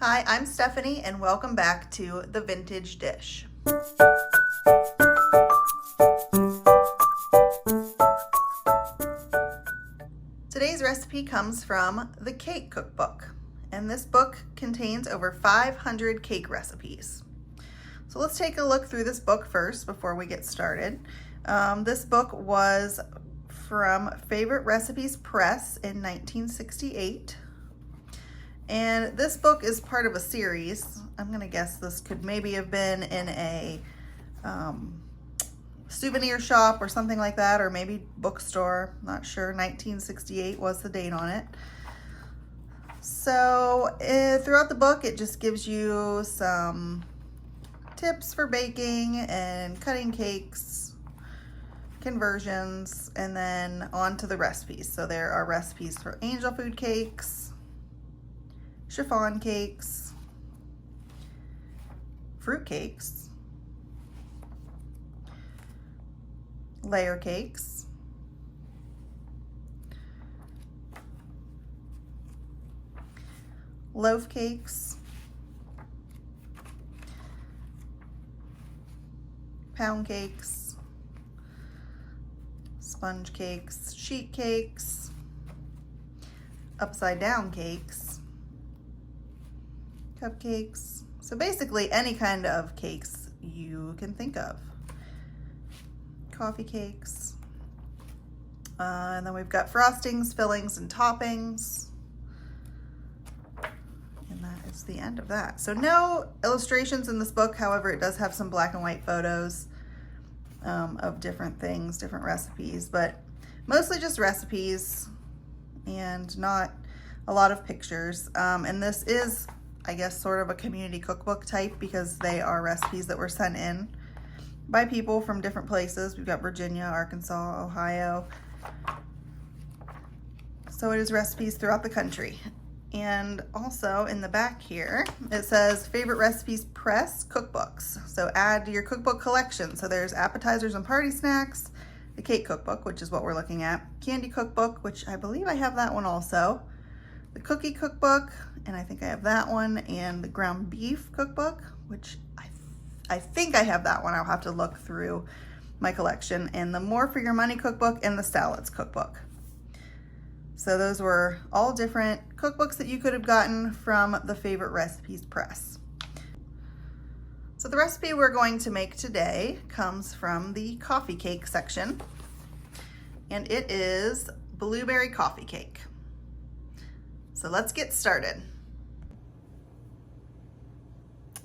Hi, I'm Stephanie and welcome back to The Vintage Dish. Today's recipe comes from the Cake Cookbook, and this book contains over 500 cake recipes. So let's take a look through this book first before we get started. This book was from Favorite Recipes Press in 1968. And this book is part of a series. I'm gonna guess this could maybe have been in a souvenir shop or something like that, or maybe bookstore, not sure. 1968 was the date on it. So throughout the book, it just gives you some tips for baking and cutting cakes, conversions, and then on to the recipes. So there are recipes for angel food cakes, chiffon cakes, fruit cakes, layer cakes, loaf cakes, pound cakes, sponge cakes, sheet cakes, upside down cakes, cupcakes. So basically any kind of cakes you can think of. Coffee cakes. And then we've got frostings, fillings, and toppings. And that is the end of that. So no illustrations in this book. However, it does have some black and white photos of different things, different recipes, but mostly just recipes and not a lot of pictures. And this is, I guess, sort of a community cookbook type because they are recipes that were sent in by people from different places. We've got Virginia, Arkansas, Ohio. So it is recipes throughout the country. And also in the back here, it says Favorite Recipes Press Cookbooks. So add to your cookbook collection. So there's appetizers and party snacks, the Cake Cookbook, which is what we're looking at, Candy Cookbook, which I believe I have that one also, the Cookie Cookbook, and I think I have that one, and the Ground Beef Cookbook, which I think I have that one. I'll have to look through my collection, and the More for Your Money Cookbook and the Salads Cookbook. So those were all different cookbooks that you could have gotten from the Favorite Recipes Press. So the recipe we're going to make today comes from the coffee cake section, and it is blueberry coffee cake. So let's get started.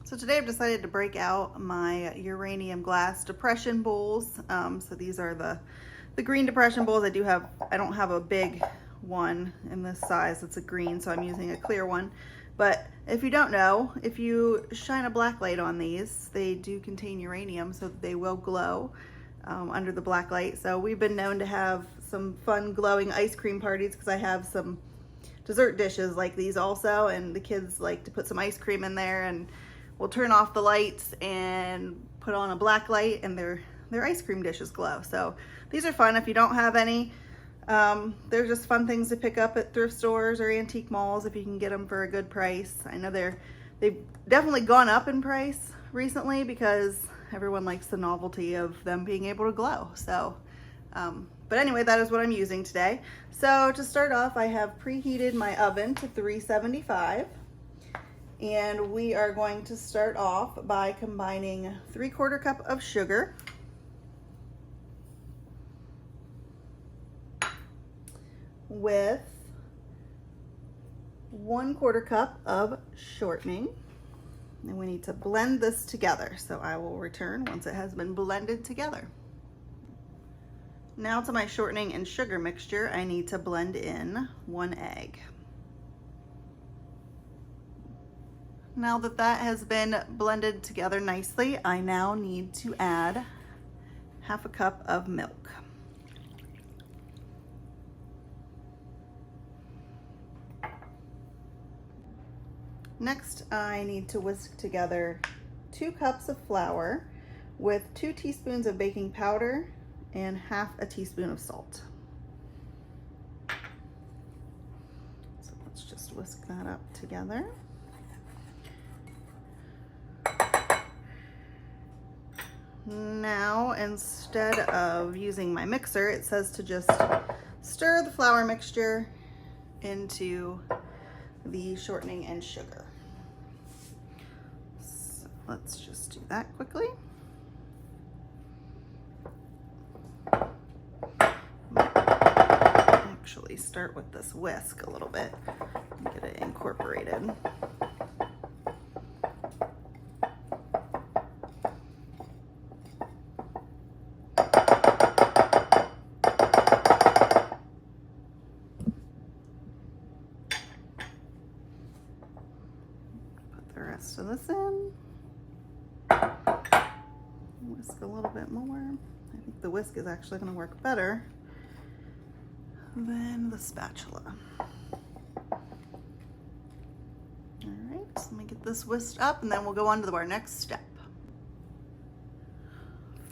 So today I've decided to break out my uranium glass depression bowls. So these are the green depression bowls. I don't have a big one in this size. It's a green, so I'm using a clear one. But if you don't know, if you shine a black light on these, they do contain uranium, so they will glow under the black light. So we've been known to have some fun glowing ice cream parties because I have some dessert dishes like these also, and the kids like to put some ice cream in there, and we'll turn off the lights and put on a black light, and their ice cream dishes glow. So these are fun if you don't have any. They're just fun things to pick up at thrift stores or antique malls if you can get them for a good price. I know they've definitely gone up in price recently because everyone likes the novelty of them being able to glow. So but anyway, that is what I'm using today. So to start off, I have preheated my oven to 375. And we are going to start off by combining 3/4 cup of sugar with 1/4 cup of shortening. And we need to blend this together. So I will return once it has been blended together. Now to my shortening and sugar mixture, I need to blend in 1 egg. Now that that has been blended together nicely, I now need to add 1/2 cup of milk. Next, I need to whisk together 2 cups of flour with 2 teaspoons of baking powder and 1/2 teaspoon of salt. So let's just whisk that up together. Now, instead of using my mixer, it says to just stir the flour mixture into the shortening and sugar. So let's just do that quickly. Actually start with this whisk a little bit and get it incorporated. Put the rest of this in. Whisk a little bit more. I think the whisk is actually going to work better than the spatula. All right, so let me get this whisked up and then we'll go on to our next step.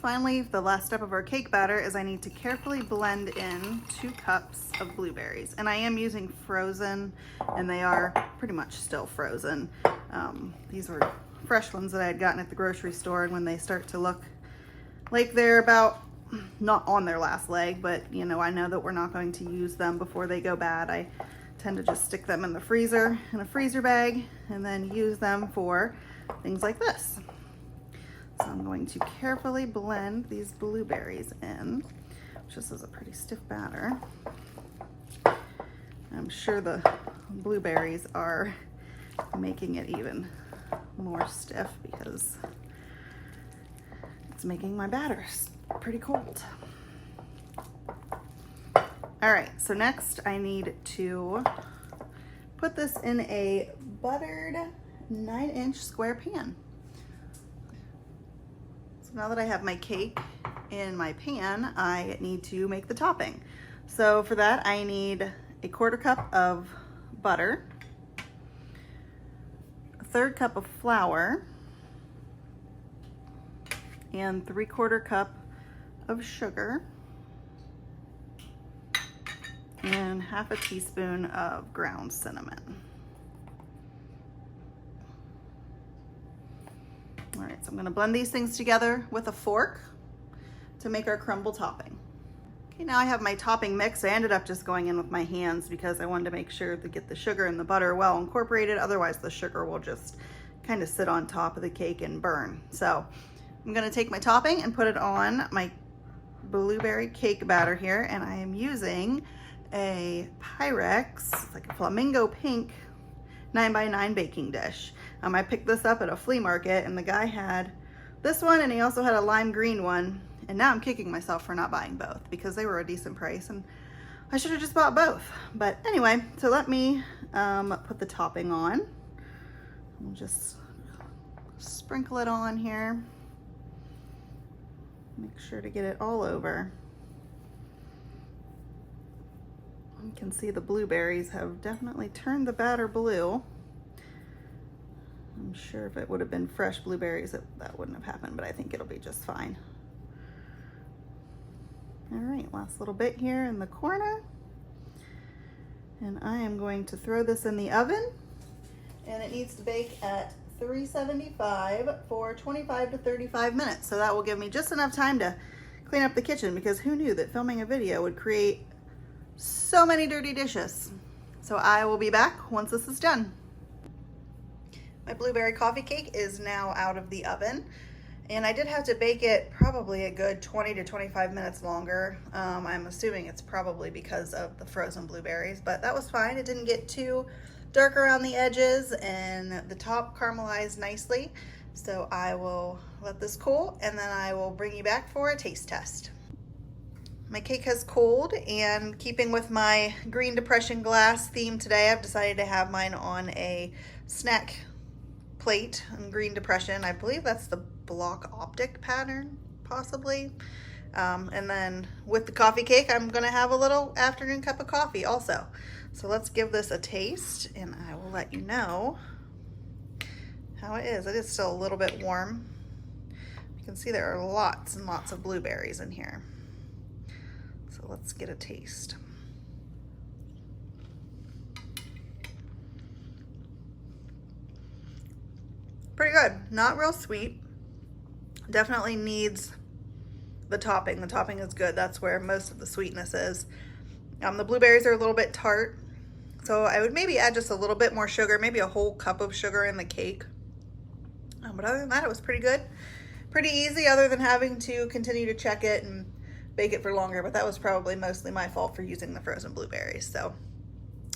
Finally, the last step of our cake batter is I need to carefully blend in 2 cups of blueberries. And I am using frozen, and they are pretty much still frozen. These were fresh ones that I had gotten at the grocery store, and when they start to look like they're about not on their last leg, but you know, I know that we're not going to use them before they go bad. I tend to just stick them in the freezer, in a freezer bag, and then use them for things like this. So I'm going to carefully blend these blueberries in, which this is a pretty stiff batter. I'm sure the blueberries are making it even more stiff because it's making my batter pretty cold. All right, so next I need to put this in a buttered 9-inch square pan. So now that I have my cake in my pan, I need to make the topping. So for that, I need a 1/4 cup of butter, a 1/3 cup of flour, and 3/4 cup of sugar, and 1/2 teaspoon of ground cinnamon. All right, so I'm gonna blend these things together with a fork to make our crumble topping. Okay, now I have my topping mix. I ended up just going in with my hands because I wanted to make sure to get the sugar and the butter well incorporated. Otherwise the sugar will just kind of sit on top of the cake and burn. So I'm gonna take my topping and put it on my blueberry cake batter here, and I am using a Pyrex, like a flamingo pink 9x9 baking dish. I picked this up at a flea market, and the guy had this one and he also had a lime green one, and now I'm kicking myself for not buying both because they were a decent price and I should have just bought both. But anyway, so let me put the topping on. I'll just sprinkle it on here. Make sure to get it all over. You can see the blueberries have definitely turned the batter blue. I'm sure if it would have been fresh blueberries, that wouldn't have happened, but I think it'll be just fine. All right, last little bit here in the corner. And I am going to throw this in the oven, and it needs to bake at 375 for 25 to 35 minutes. So that will give me just enough time to clean up the kitchen, because who knew that filming a video would create so many dirty dishes. So I will be back once this is done. My blueberry coffee cake is now out of the oven, and I did have to bake it probably a good 20 to 25 minutes longer. I'm assuming it's probably because of the frozen blueberries, but that was fine. It didn't get too dark around the edges, and the top caramelized nicely. So I will let this cool, and then I will bring you back for a taste test. My cake has cooled, and keeping with my Green Depression glass theme today, I've decided to have mine on a snack plate in Green Depression. I believe that's the block optic pattern, possibly. And then with the coffee cake, I'm gonna have a little afternoon cup of coffee also. So let's give this a taste, and I will let you know how it is. It is still a little bit warm. You can see there are lots and lots of blueberries in here. So let's get a taste. Pretty good. Not real sweet. Definitely needs the topping. The topping is good. That's where most of the sweetness is. The blueberries are a little bit tart, so I would maybe add just a little bit more sugar, maybe a whole cup of sugar in the cake. But other than that, it was pretty good. Pretty easy, other than having to continue to check it and bake it for longer, but that was probably mostly my fault for using the frozen blueberries.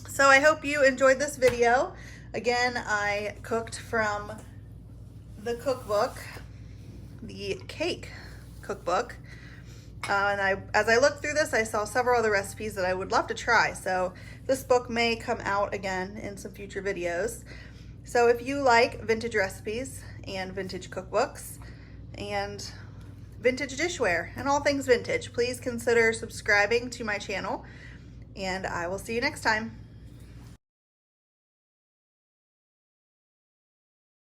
So I hope you enjoyed this video. Again, I cooked from the cookbook, the Cake Cookbook. And as I looked through this, I saw several other recipes that I would love to try. So this book may come out again in some future videos. So if you like vintage recipes and vintage cookbooks and vintage dishware and all things vintage, please consider subscribing to my channel, and I will see you next time.